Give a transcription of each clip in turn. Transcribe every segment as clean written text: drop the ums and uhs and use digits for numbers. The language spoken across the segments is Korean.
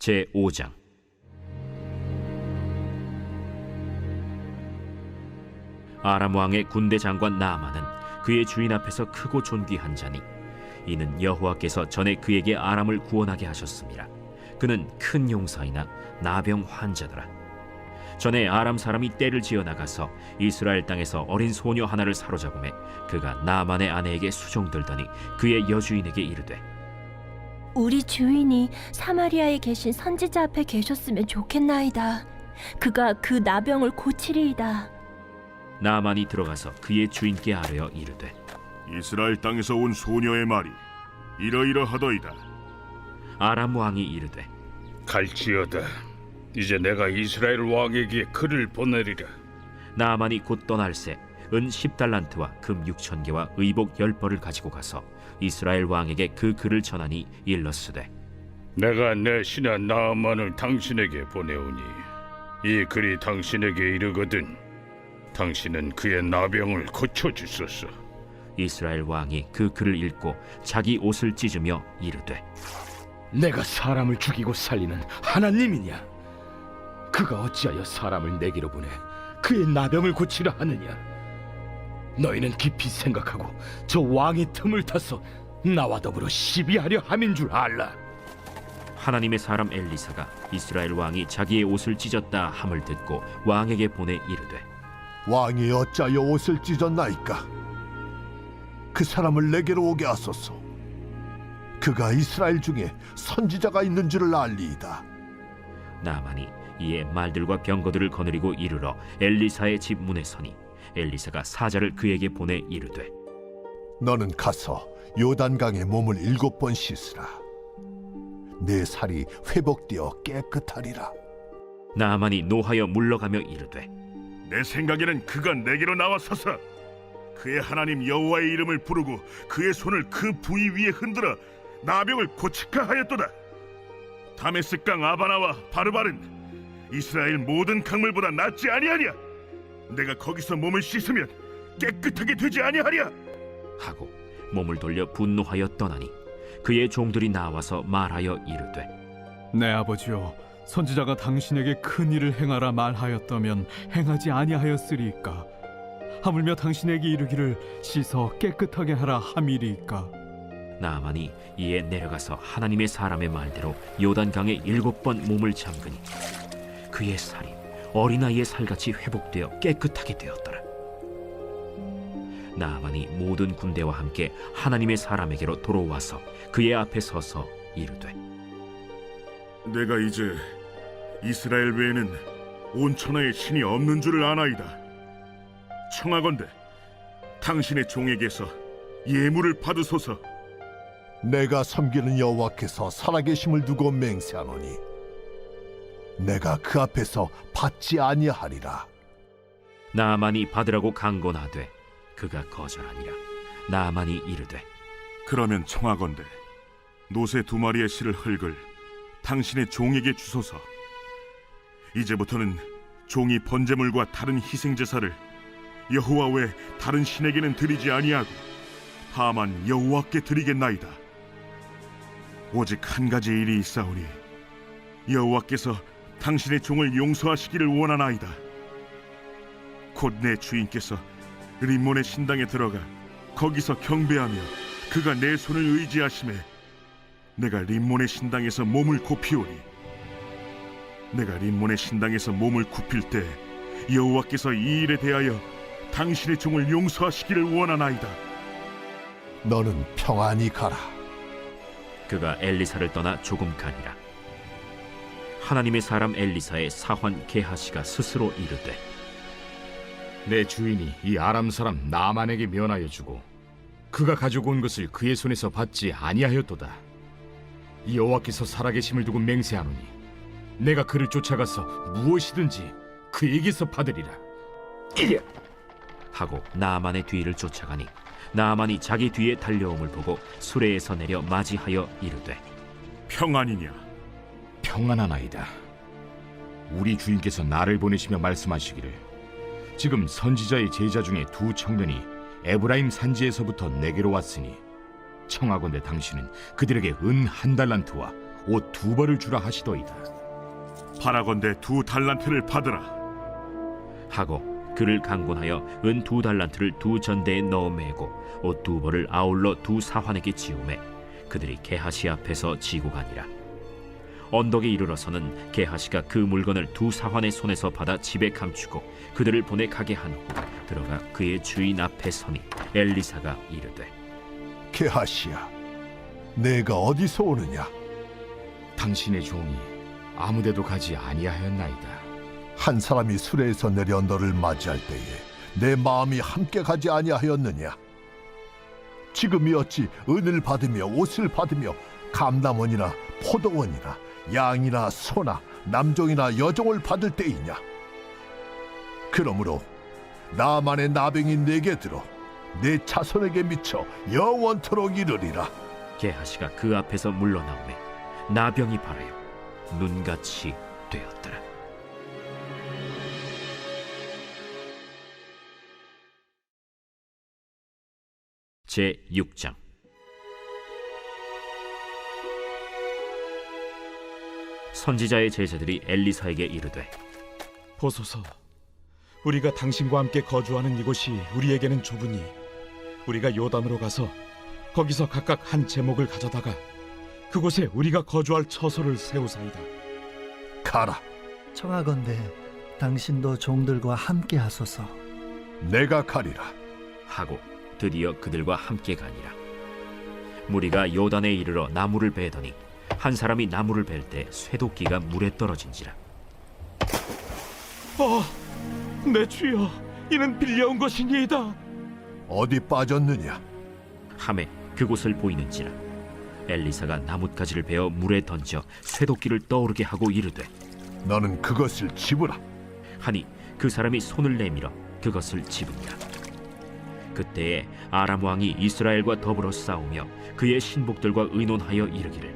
제5장. 아람 왕의 군대 장관 나아만은 그의 주인 앞에서 크고 존귀한 자니 이는 여호와께서 전에 그에게 아람을 구원하게 하셨습니다. 그는 큰 용사이나 나병 환자더라. 전에 아람 사람이 떼를 지어 나가서 이스라엘 땅에서 어린 소녀 하나를 사로잡음에 그가 나아만의 아내에게 수종들더니 그의 여주인에게 이르되, 우리 주인이 사마리아에 계신 선지자 앞에 계셨으면 좋겠나이다. 그가 그 나병을 고치리이다. 나아만이 들어가서 그의 주인께 아뢰어 이르되, 이스라엘 땅에서 온 소녀의 말이 이러이러하더이다. 아람 왕이 이르되, 갈지어다. 이제 내가 이스라엘 왕에게 글을 보내리라. 나아만이 곧 떠날새 은 10달란트와 금 6,000개와 의복 10벌을 가지고 가서 이스라엘 왕에게 그 글을 전하니 일렀으되, 내가 내 신하 나아만을 당신에게 보내오니 이 글이 당신에게 이르거든 당신은 그의 나병을 고쳐주소서. 이스라엘 왕이 그 글을 읽고 자기 옷을 찢으며 이르되, 내가 사람을 죽이고 살리는 하나님이냐? 그가 어찌하여 사람을 내게로 보내 그의 나병을 고치려 하느냐? 너희는 깊이 생각하고 저 왕의 틈을 타서 나와 더불어 시비하려 함인 줄 알라. 하나님의 사람 엘리사가 이스라엘 왕이 자기의 옷을 찢었다 함을 듣고 왕에게 보내 이르되, 왕이 어찌하여 옷을 찢었나이까? 그 사람을 내게로 오게 하소서. 그가 이스라엘 중에 선지자가 있는 줄을 알리이다. 나아만이 이에 말들과 병거들을 거느리고 이르러 엘리사의 집 문에 서니 엘리사가 사자를 그에게 보내 이르되, 너는 가서 요단강에 몸을 7번 씻으라. 내 살이 회복되어 깨끗하리라. 나아만이 노하여 물러가며 이르되, 내 생각에는 그가 내게로 나와서서 그의 하나님 여호와의 이름을 부르고 그의 손을 그 부위 위에 흔들어 나병을 고치카 하였도다. 다메스강 아바나와 바르바른 이스라엘 모든 강물보다 낫지 아니하냐? 내가 거기서 몸을 씻으면 깨끗하게 되지 아니하랴? 하고 몸을 돌려 분노하여 떠나니 그의 종들이 나와서 말하여 이르되, 내 아버지여, 선지자가 당신에게 큰 일을 행하라 말하였다면 행하지 아니하였으리이까? 하물며 당신에게 이르기를 씻어 깨끗하게 하라 함이리이까? 나아만이 이에 내려가서 하나님의 사람의 말대로 요단강에 7번 몸을 잠그니 그의 살이 어린아이의 살같이 회복되어 깨끗하게 되었더라. 나아만이 모든 군대와 함께 하나님의 사람에게로 돌아와서 그의 앞에 서서 이르되, 내가 이제 이스라엘 외에는 온 천하에 신이 없는 줄을 아나이다. 청하건대 당신의 종에게서 예물을 받으소서. 내가 섬기는 여호와께서 살아계심을 두고 맹세하노니 내가 그 앞에서 받지 아니하리라. 나아만이 받으라고 강권하되 그가 거절하니라. 나아만이 이르되, 그러면 청하건대 노새 2마리의 실을 흙을 당신의 종에게 주소서. 이제부터는 종이 번제물과 다른 희생제사를 여호와 외 다른 신에게는 드리지 아니하고 다만 여호와께 드리겠나이다. 오직 한 가지 일이 있사오니 여호와께서 당신의 종을 용서하시기를 원하나이다. 곧 내 주인께서 림몬의 신당에 들어가 거기서 경배하며 그가 내 손을 의지하심에 내가 림몬의 신당에서 몸을 굽히오니 내가 림몬의 신당에서 몸을 굽힐 때 여호와께서 이 일에 대하여 당신의 종을 용서하시기를 원하나이다. 너는 평안히 가라. 그가 엘리사를 떠나 조금 가니라. 하나님의 사람 엘리사의 사환 게하시가 스스로 이르되, 내 주인이 이 아람 사람 나아만에게 면하여 주고 그가 가지고 온 것을 그의 손에서 받지 아니하였도다. 이 여호와께서 살아계심을 두고 맹세하노니 내가 그를 쫓아가서 무엇이든지 그에게서 받으리라. 하고 나아만의 뒤를 쫓아가니 나아만이 자기 뒤에 달려옴을 보고 수레에서 내려 맞이하여 이르되, 평안이냐? 평안하나이다. 우리 주인께서 나를 보내시며 말씀하시기를 지금 선지자의 제자 중에 2 청년이 에브라임 산지에서부터 내게로 왔으니 청하건대 당신은 그들에게 은 1달란트와 옷 2벌을 주라 하시더이다. 바라건대 2달란트를 받으라. 하고 그를 강권하여 은 2달란트를 2전대에 넣어 매고 옷 2벌을 아울러 2사환에게 지우매 그들이 게하시 앞에서 지고 가니라. 언덕에 이르러서는 게하시가 그 물건을 2사환의 손에서 받아 집에 감추고 그들을 보내 가게 한 후 들어가 그의 주인 앞에 서니 엘리사가 이르되 게하시야, 내가 어디서 오느냐? 당신의 종이 아무데도 가지 아니하였나이다. 한 사람이 수레에서 내려 너를 맞이할 때에 내 마음이 함께 가지 아니하였느냐? 지금이 어찌 은을 받으며 옷을 받으며 감남원이나 포도원이나 양이나 소나 남종이나 여종을 받을 때이냐? 그러므로 나만의 나병이 내게 들어 내 자손에게 미쳐 영원토록 이르리라. 게하시가 그 앞에서 물러나오매 나병이 발하여 눈같이 되었더라. 제 6장. 선지자의 제자들이 엘리사에게 이르되 보소서, 우리가 당신과 함께 거주하는 이곳이 우리에게는 좁으니 우리가 요단으로 가서 거기서 각각 한 제목을 가져다가 그곳에 우리가 거주할 처소를 세우사이다. 가라. 청하건대 당신도 종들과 함께 하소서. 내가 가리라. 하고 드디어 그들과 함께 가니라. 무리가 요단에 이르러 나무를 베더니 한 사람이 나무를 벨 때 쇠도끼가 물에 떨어진지라. 내 주여, 이는 빌려온 것이니이다. 어디 빠졌느냐? 함에 그곳을 보이는지라. 엘리사가 나뭇가지를 베어 물에 던져 쇠도끼를 떠오르게 하고 이르되 너는 그것을 집으라. 하니 그 사람이 손을 내밀어 그것을 집으니라. 그때에 아람 왕이 이스라엘과 더불어 싸우며 그의 신복들과 의논하여 이르기를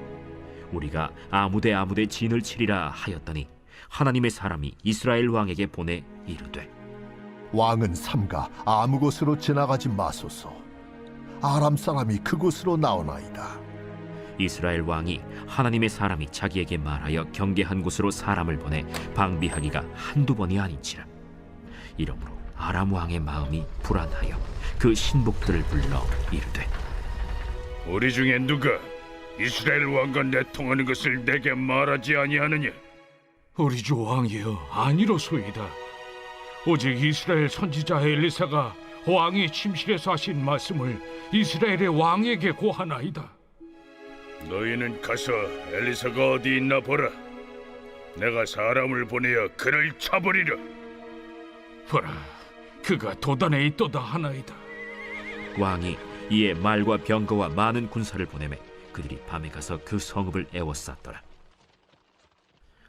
우리가 아무데 진을 치리라 하였더니 하나님의 사람이 이스라엘 왕에게 보내 이르되 왕은 삼가 아무 곳으로 지나가지 마소서. 아람 사람이 그곳으로 나오나이다. 이스라엘 왕이 하나님의 사람이 자기에게 말하여 경계한 곳으로 사람을 보내 방비하기가 한두 번이 아닌지라. 이러므로 아람 왕의 마음이 불안하여 그 신복들을 불러 이르되 우리 중에 누가 이스라엘 왕과 내통하는 것을 내게 말하지 아니하느냐? 우리 주 왕이여, 아니로소이다. 오직 이스라엘 선지자 엘리사가 왕이 침실에서 하신 말씀을 이스라엘의 왕에게 고하나이다. 너희는 가서 엘리사가 어디 있나 보라. 내가 사람을 보내어 그를 잡으리라. 보라, 그가 도단에 있도다 하나이다. 왕이 이에 말과 병거와 많은 군사를 보내매 그들이 밤에 가서 그 성읍을 에워쌌더라.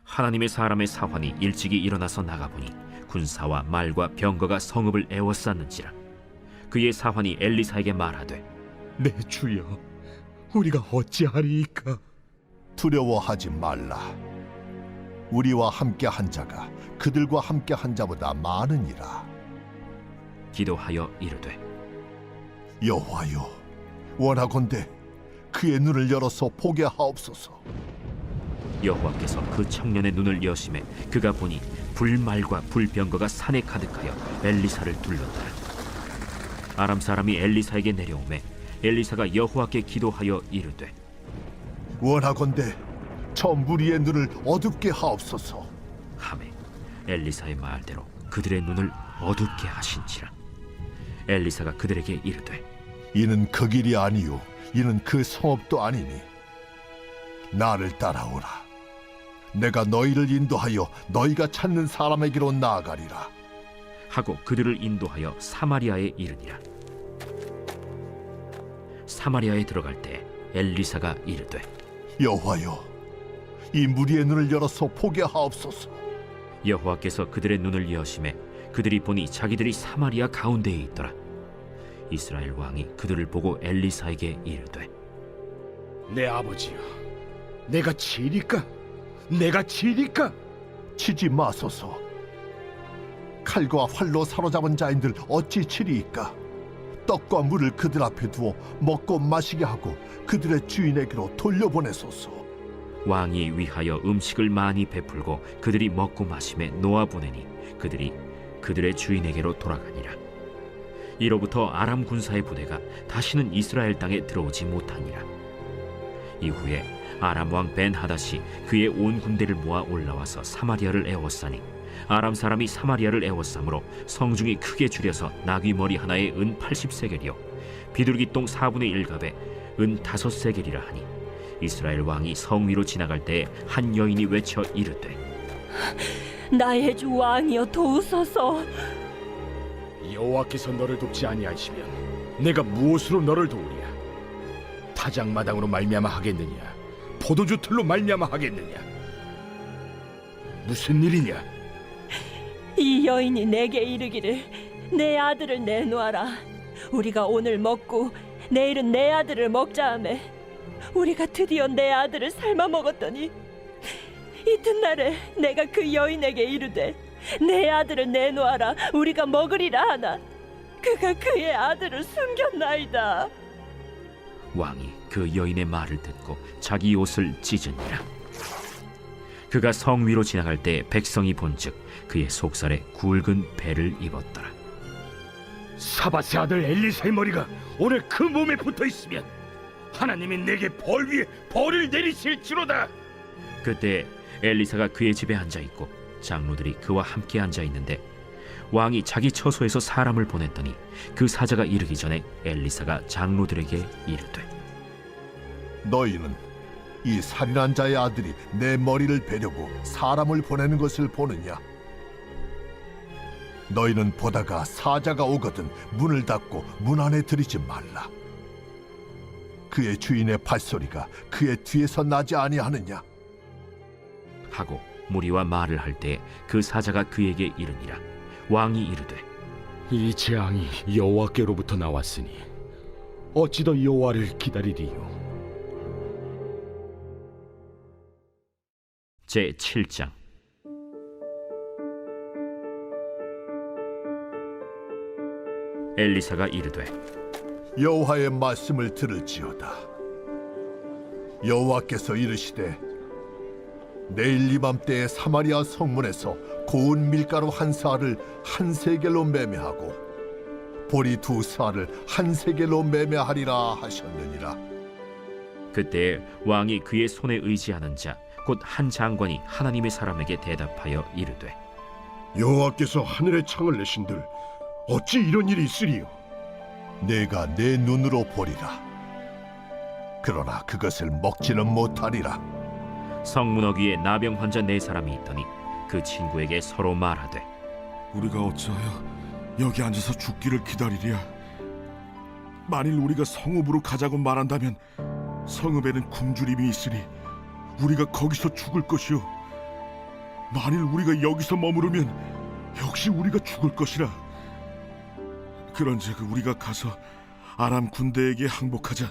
하나님의 사람의 사환이 일찍이 일어나서 나가보니 군사와 말과 병거가 성읍을 에워쌌는지라. 그의 사환이 엘리사에게 말하되 내 주여, 우리가 어찌하리이까? 두려워하지 말라. 우리와 함께 한 자가 그들과 함께 한 자보다 많으니라. 기도하여 이르되 여호와여, 원하건대 그의 눈을 열어서 보게 하옵소서. 여호와께서 그 청년의 눈을 여심해 그가 보니 불말과 불병거가 산에 가득하여 엘리사를 둘렀더라. 아람 사람이 엘리사에게 내려오매 엘리사가 여호와께 기도하여 이르되 원하건대 저 무리의 눈을 어둡게 하옵소서. 하매 엘리사의 말대로 그들의 눈을 어둡게 하신지라. 엘리사가 그들에게 이르되 이는 그 길이 아니요 이는 그 성읍도 아니니 나를 따라오라. 내가 너희를 인도하여 너희가 찾는 사람에게로 나아가리라. 하고 그들을 인도하여 사마리아에 이르니라. 사마리아에 들어갈 때 엘리사가 이르되 여호와여, 이 무리의 눈을 열어서 보게 하옵소서. 여호와께서 그들의 눈을 여심해 그들이 보니 자기들이 사마리아 가운데에 있더라. 이스라엘 왕이 그들을 보고 엘리사에게 이르되 내 아버지여, 내가 치리까? 내가 치리까? 치지 마소서. 칼과 활로 사로잡은 자인들 어찌 치리이까? 떡과 물을 그들 앞에 두어 먹고 마시게 하고 그들의 주인에게로 돌려보내소서. 왕이 위하여 음식을 많이 베풀고 그들이 먹고 마심에 놓아 보내니 그들이 그들의 주인에게로 돌아가니라. 이로부터 아람 군사의 부대가 다시는 이스라엘 땅에 들어오지 못하니라. 이후에 아람 왕 벤하닷이 그의 온 군대를 모아 올라와서 사마리아를 에워싸니 아람 사람이 사마리아를 에워싸므로 성중이 크게 줄여서 나귀 머리 하나에 은 80세겔이요 비둘기 똥 4분의 1갑에 은 5세겔이라 하니 이스라엘 왕이 성 위로 지나갈 때에 한 여인이 외쳐 이르되 나의 주 왕이여 도우소서. 여호와께서 너를 돕지 아니하시면 내가 무엇으로 너를 도우랴? 타작마당으로 말미암아 하겠느냐? 포도주 틀로 말미암아 하겠느냐? 무슨 일이냐? 이 여인이 내게 이르기를 내 아들을 내놓아라. 우리가 오늘 먹고 내일은 내 아들을 먹자 하매 우리가 드디어 내 아들을 삶아 먹었더니 이튿날에 내가 그 여인에게 이르되 내 아들을 내놓아라 우리가 먹으리라 하나 그가 그의 아들을 숨겼나이다. 왕이 그 여인의 말을 듣고 자기 옷을 찢으니라. 그가 성 위로 지나갈 때 백성이 본즉 그의 속살에 굵은 배를 입었더라. 사밧의 아들 엘리사의 머리가 오늘 그 몸에 붙어 있으면 하나님이 내게 벌 위에 벌을 내리실지로다. 그때 엘리사가 그의 집에 앉아 있고 장로들이 그와 함께 앉아 있는데 왕이 자기 처소에서 사람을 보냈더니 그 사자가 이르기 전에 엘리사가 장로들에게 이르되 너희는 이 살인한 자의 아들이 내 머리를 베려고 사람을 보내는 것을 보느냐? 너희는 보다가 사자가 오거든 문을 닫고 문 안에 들이지 말라. 그의 주인의 발소리가 그의 뒤에서 나지 아니하느냐? 하고 무리와 말을 할 때 그 사자가 그에게 이르니라. 왕이 이르되 이 재앙이 여호와께로부터 나왔으니 어찌 더 여호와를 기다리리요? 제7장 엘리사가 이르되 여호와의 말씀을 들을지어다. 여호와께서 이르시되 내일 이맘때에 사마리아 성문에서 고운 밀가루 한 사알을 한 세겔로 매매하고 보리 2사알을 한 세겔로 매매하리라 하셨느니라. 그때 왕이 그의 손에 의지하는 자 곧 한 장관이 하나님의 사람에게 대답하여 이르되 여호와께서 하늘의 창을 내신들 어찌 이런 일이 있으리요? 내가 내 눈으로 보리라. 그러나 그것을 먹지는 못하리라. 성문 어귀에 나병 환자 4사람이 있더니 그 친구에게 서로 말하되 우리가 어찌하여 여기 앉아서 죽기를 기다리랴? 만일 우리가 성읍으로 가자고 말한다면 성읍에는 굶주림이 있으니 우리가 거기서 죽을 것이요 만일 우리가 여기서 머무르면 역시 우리가 죽을 것이라. 그런즉 우리가 가서 아람 군대에게 항복하자.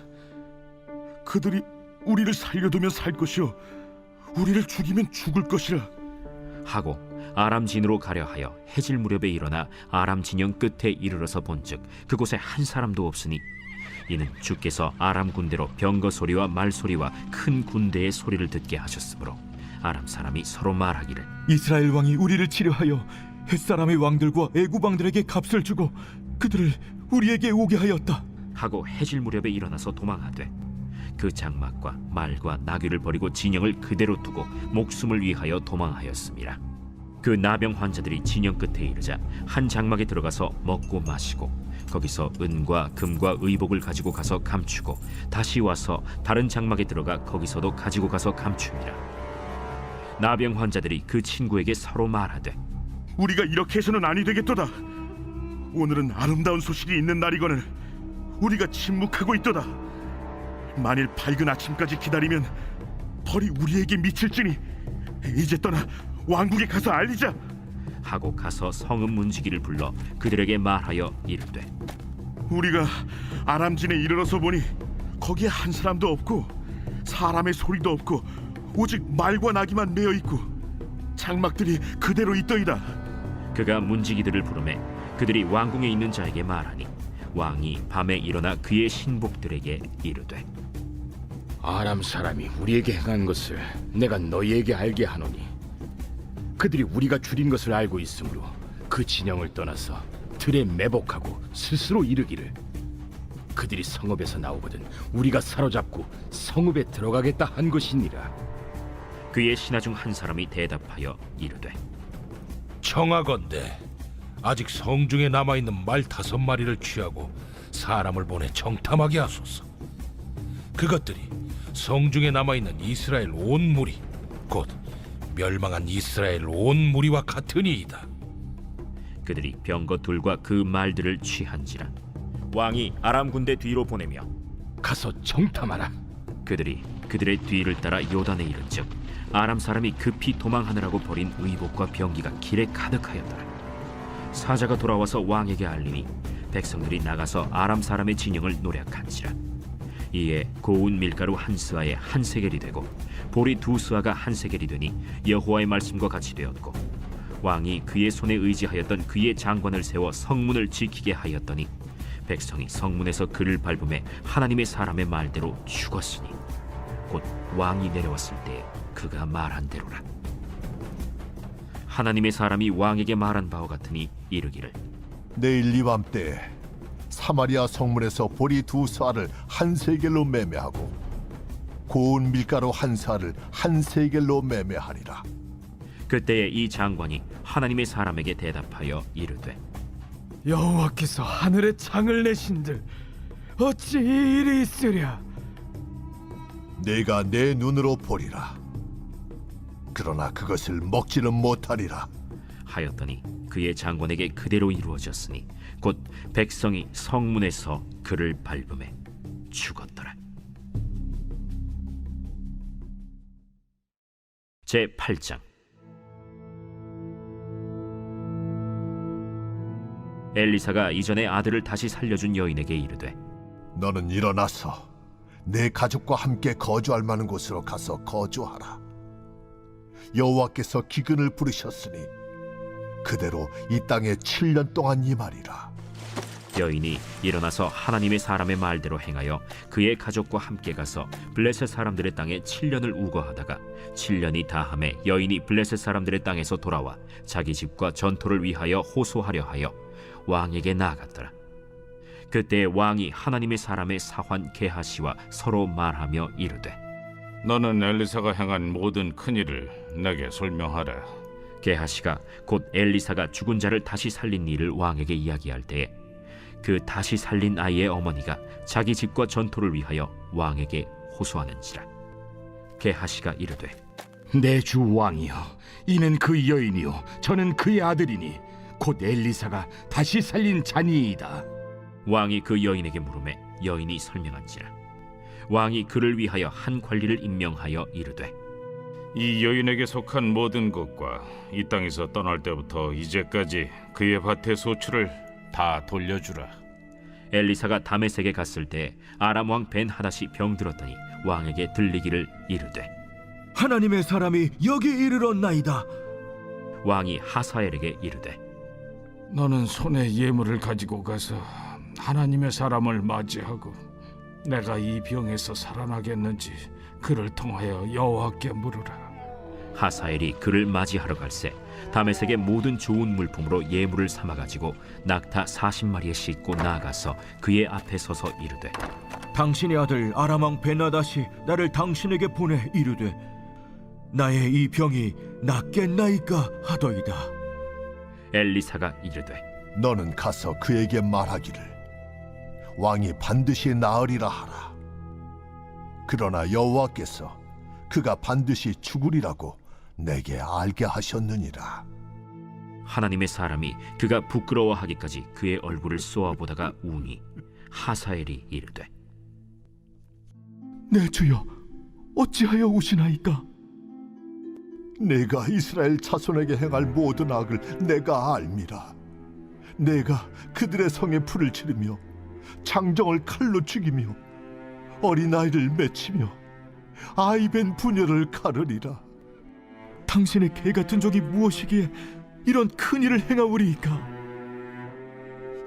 그들이 우리를 살려두면 살 것이요 우리를 죽이면 죽을 것이라. 하고 아람 진으로 가려 하여 해질 무렵에 일어나 아람 진영 끝에 이르러서 본즉 그곳에 한 사람도 없으니 이는 주께서 아람 군대로 병거 소리와 말 소리와 큰 군대의 소리를 듣게 하셨으므로 아람 사람이 서로 말하기를 이스라엘 왕이 우리를 치려하여 햇사람의 왕들과 애굽 왕들에게 값을 주고 그들을 우리에게 오게 하였다 하고 해질 무렵에 일어나서 도망하되 그 장막과 말과 나귀를 버리고 진영을 그대로 두고 목숨을 위하여 도망하였습니다. 그 나병 환자들이 진영 끝에 이르자 한 장막에 들어가서 먹고 마시고 거기서 은과 금과 의복을 가지고 가서 감추고 다시 와서 다른 장막에 들어가 거기서도 가지고 가서 감춥니다. 나병 환자들이 그 친구에게 서로 말하되 우리가 이렇게 해서는 아니 되겠도다. 오늘은 아름다운 소식이 있는 날이거늘 우리가 침묵하고 있도다. 만일 밝은 아침까지 기다리면 벌이 우리에게 미칠지니 이제 떠나 왕국에 가서 알리자. 하고 가서 성읍 문지기를 불러 그들에게 말하여 이르되 우리가 아람진에 이르러서 보니 거기에 한 사람도 없고 사람의 소리도 없고 오직 말과 나귀만 메어 있고 장막들이 그대로 있더이다. 그가 문지기들을 부르매 그들이 왕궁에 있는 자에게 말하니 왕이 밤에 일어나 그의 신복들에게 이르되 아람 사람이 우리에게 행한 것을 내가 너희에게 알게 하노니 그들이 우리가 줄인 것을 알고 있으므로 그 진영을 떠나서 들에 매복하고 스스로 이르기를 그들이 성읍에서 나오거든 우리가 사로잡고 성읍에 들어가겠다 한 것이니라. 그의 신하 중 한 사람이 대답하여 이르되 청하건대 아직 성중에 남아있는 말 5마리를 취하고 사람을 보내 정탐하게 하소서. 그것들이 성중에 남아있는 이스라엘 온 무리 곧 멸망한 이스라엘 온 무리와 같으니이다. 그들이 병거 둘과 그 말들을 취한지라. 왕이 아람 군대 뒤로 보내며 가서 정탐하라. 그들이 그들의 뒤를 따라 요단에 이른즉 아람 사람이 급히 도망하느라고 버린 의복과 병기가 길에 가득하였더라. 사자가 돌아와서 왕에게 알리니 백성들이 나가서 아람 사람의 진영을 노략한지라. 이에 고운 밀가루 한 스아에 한 세겔이 되고 보리 2스아가 한 세겔이 되니 여호와의 말씀과 같이 되었고 왕이 그의 손에 의지하였던 그의 장관을 세워 성문을 지키게 하였더니 백성이 성문에서 그를 밟음에 하나님의 사람의 말대로 죽었으니 곧 왕이 내려왔을 때에 그가 말한 대로라. 하나님의 사람이 왕에게 말한 바와 같으니 이르기를 내일 이맘때에 사마리아 성문에서 보리 2스아를 한 세겔로 매매하고 고운 밀가루 한 스아를 한 세겔로 매매하리라. 그때에 이 장관이 하나님의 사람에게 대답하여 이르되 여호와께서 하늘에 창을 내신들 어찌 이 일이 있으랴. 내가 내 눈으로 보리라. 그러나 그것을 먹지는 못하리라. 하였더니 그의 장관에게 그대로 이루어졌으니 곧 백성이 성문에서 그를 밟음에 죽었더라. 제8장. 엘리사가 이전에 아들을 다시 살려준 여인에게 이르되 너는 일어나서 내 가족과 함께 거주할 만한 곳으로 가서 거주하라. 여호와께서 기근을 부르셨으니 그대로 이 땅에 7년 동안 임하리라. 여인이 일어나서 하나님의 사람의 말대로 행하여 그의 가족과 함께 가서 블레셋 사람들의 땅에 7년을 우거하다가 7년이 다함에 여인이 블레셋 사람들의 땅에서 돌아와 자기 집과 전토를 위하여 호소하려 하여 왕에게 나아갔더라. 그때 왕이 하나님의 사람의 사환 게하시와 서로 말하며 이르되 너는 엘리사가 행한 모든 큰일을 내게 설명하라. 게하시가 곧 엘리사가 죽은 자를 다시 살린 일을 왕에게 이야기할 때에 그 다시 살린 아이의 어머니가 자기 집과 전토를 위하여 왕에게 호소하는지라. 게하시가 이르되 내 주 왕이여, 이는 그 여인이요 저는 그의 아들이니 곧 엘리사가 다시 살린 자니이다. 왕이 그 여인에게 물으매 여인이 설명한지라. 왕이 그를 위하여 한 관리를 임명하여 이르되 이 여인에게 속한 모든 것과 이 땅에서 떠날 때부터 이제까지 그의 밭의 소출을 다 돌려주라. 엘리사가 다메섹에 갔을 때 아람 왕 벤하닷이 병들었더니 왕에게 들리기를 이르되 하나님의 사람이 여기 이르렀나이다. 왕이 하사엘에게 이르되 너는 손에 예물을 가지고 가서 하나님의 사람을 맞이하고 내가 이 병에서 살아나겠는지 그를 통하여 여호와께 물으라. 하사엘이 그를 맞이하러 갈새 다메섹의 모든 좋은 물품으로 예물을 삼아가지고 낙타 40마리에 싣고 나아가서 그의 앞에 서서 이르되 당신의 아들 아람 왕 벤하닷이 나를 당신에게 보내 이르되 나의 이 병이 낫겠나이까 하더이다. 엘리사가 이르되 너는 가서 그에게 말하기를 왕이 반드시 나으리라 하라. 그러나 여호와께서 그가 반드시 죽으리라고 내게 알게 하셨느니라. 하나님의 사람이 그가 부끄러워하기까지 그의 얼굴을 쏘아보다가 우니 하사엘이 이르되 내 주여, 어찌하여 우시나이까? 내가 이스라엘 자손에게 행할 모든 악을 내가 알미라. 내가 그들의 성에 불을 지르며 장정을 칼로 죽이며 어린아이를 맺히며 아이벤 부녀를 가르리라. 당신의 개 같은 적이 무엇이기에 이런 큰 일을 행하오리이까?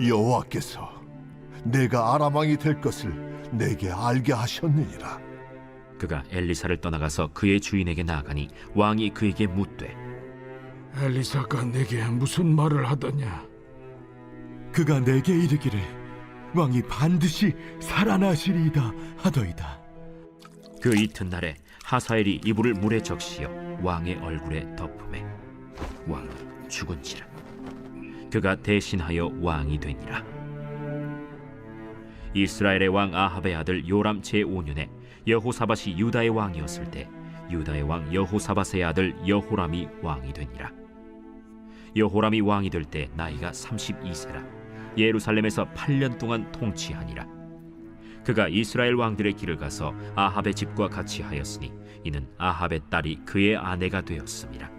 여호와께서 내가 아람 왕이 될 것을 내게 알게 하셨느니라. 그가 엘리사를 떠나가서 그의 주인에게 나아가니 왕이 그에게 묻되 엘리사가 내게 무슨 말을 하더냐? 그가 내게 이르기를 왕이 반드시 살아나시리이다 하더이다. 그 이튿날에 하사엘이 이불을 물에 적시어 왕의 얼굴에 덮음에 왕이 죽은지라. 그가 대신하여 왕이 되니라. 이스라엘의 왕 아합의 아들 요람 제5년에 여호사밧이 유다의 왕이었을 때 유다의 왕 여호사밧의 아들 여호람이 왕이 되니라. 여호람이 왕이 될 때 나이가 32세라. 예루살렘에서 8년 동안 통치하니라. 그가 이스라엘 왕들의 길을 가서 아합의 집과 같이 하였으니 이는 아합의 딸이 그의 아내가 되었음이라.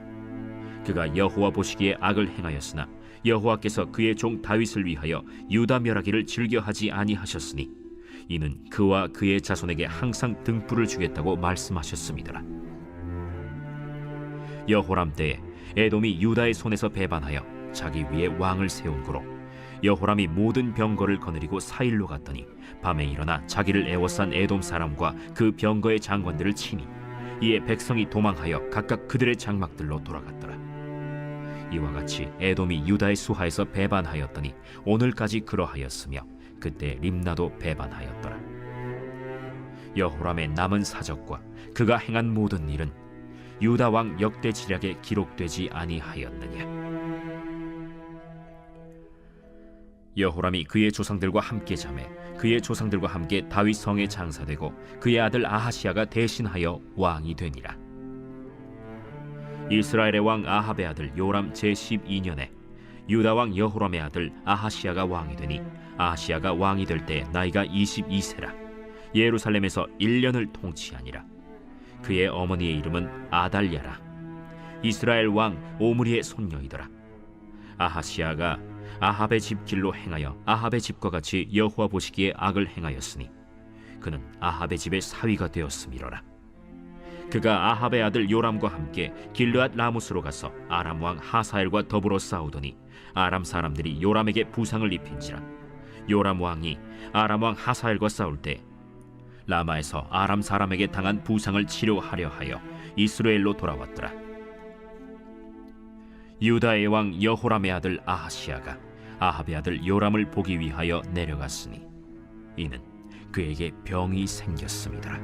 그가 여호와 보시기에 악을 행하였으나 여호와께서 그의 종 다윗을 위하여 유다 멸하기를 즐겨하지 아니하셨으니 이는 그와 그의 자손에게 항상 등불을 주겠다고 말씀하셨음이더라. 여호람 때에 에돔이 유다의 손에서 배반하여 자기 위에 왕을 세운 고로 여호람이 모든 병거를 거느리고 사일로 갔더니 밤에 일어나 자기를 애워싼 에돔 사람과 그 병거의 장관들을 치니 이에 백성이 도망하여 각각 그들의 장막들로 돌아갔더라. 이와 같이 에돔이 유다의 수하에서 배반하였더니 오늘까지 그러하였으며 그때 림나도 배반하였더라. 여호람의 남은 사적과 그가 행한 모든 일은 유다 왕 역대 지략에 기록되지 아니하였느냐. 여호람이 그의 조상들과 함께 잠에 그의 조상들과 함께 다윗 성에 장사되고 그의 아들 아하시아가 대신하여 왕이 되니라. 이스라엘의 왕 아합의 아들 요람 제12년에 유다 왕 여호람의 아들 아하시아가 왕이 되니 아하시아가 왕이 될 때 나이가 22세라. 예루살렘에서 1년을 통치하니라. 그의 어머니의 이름은 아달랴라. 이스라엘 왕 오므리의 손녀이더라. 아하시아가 아합의 집 길로 행하여 아합의 집과 같이 여호와 보시기에 악을 행하였으니 그는 아합의 집의 사위가 되었음이로라. 그가 아합의 아들 요람과 함께 길르앗 라무스로 가서 아람 왕 하사엘과 더불어 싸우더니 아람 사람들이 요람에게 부상을 입힌지라. 요람 왕이 아람 왕 하사엘과 싸울 때 라마에서 아람 사람에게 당한 부상을 치료하려 하여 이스라엘로 돌아왔더라. 유다의 왕 여호람의 아들 아하시아가 아합의 아들 요람을 보기 위하여 내려갔으니 이는 그에게 병이 생겼음이더라.